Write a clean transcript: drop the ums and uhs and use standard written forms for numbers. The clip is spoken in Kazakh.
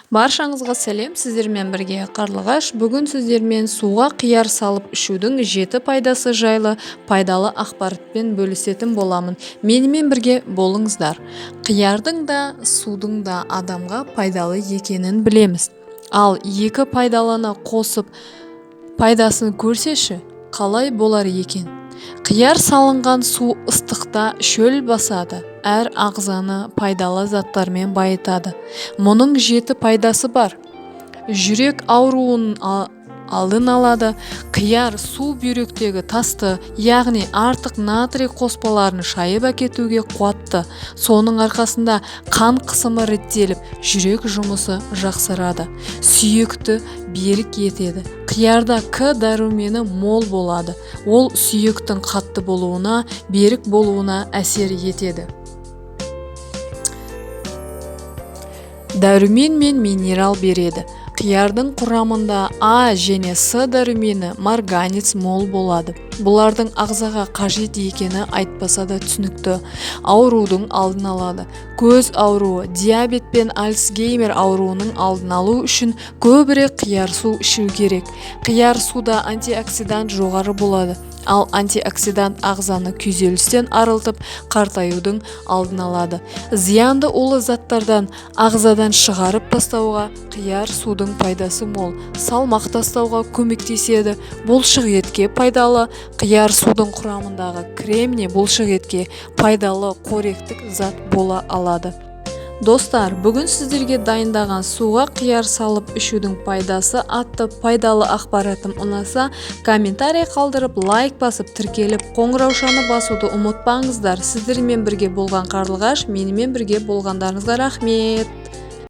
Баршаңызға сәлем, сіздермен бірге Қарлығаш. Бүгін сіздермен суға қияр салып ішудің 7 пайдасы жайлы пайдалы ақпаратпен бөлісетін боламын. Менімен бірге болыңыздар. Қиярдың да, судың да адамға пайдалы екенін білеміз. Ал екі пайдаланы қосып пайдасын көрсеші, қалай болар екен? Қияр салынған су ыстықта шөл басады, әр ағзаны пайдалы заттармен байытады. Мұның 7 пайдасы бар. Жүрек ауруының алдын алады. Қияр су бүйректегі тасты, яғни артық натрий қоспаларын шайып әкетуге қуатты. Соның арқасында қан қысымы реттеліп, жүрек жұмысы жақсарады. Сүйекті берік етеді. Қиярда К дәрумені мол болады. Ол сүйектің қатты болуына, берік болуына әсер етеді. Дәрумен мен минерал береді. Қиярдың құрамында А және С дәрумені, марганец мол болады. Бұлардың ағзаға қажет екені айтпаса да түсінікті. Аурудың алдын алады. Көз ауруы, диабет пен Альцгеймер ауруының алдын алу үшін көбірек қияр су ішу керек. Қияр суда антиоксидант жоғары болады. Ал антиоксидант ағзаны күйзелістен арылтып, қартаюдың алдын алады. Зиянды улы заттардан ағзадан шығарып тастауға қияр судың пайдасы мол. Салмақ тастауға көмектеседі. Бұлшық етке пайдалы. Қияр судың құрамындағы кремний бұлшық етке пайдалы қоректік зат бола алады. Достар, бүгін сіздерге дайындаған суға қияр салып ішудің пайдасы атты пайдалы ақпаратым ұнаса, комментарий қалдырып, лайк басып, тіркеліп, қоңыраушаны басуды ұмытпаңыздар. Сіздермен бірге болған Қарлығаш, менімен бірге болғандарыңызға рахмет.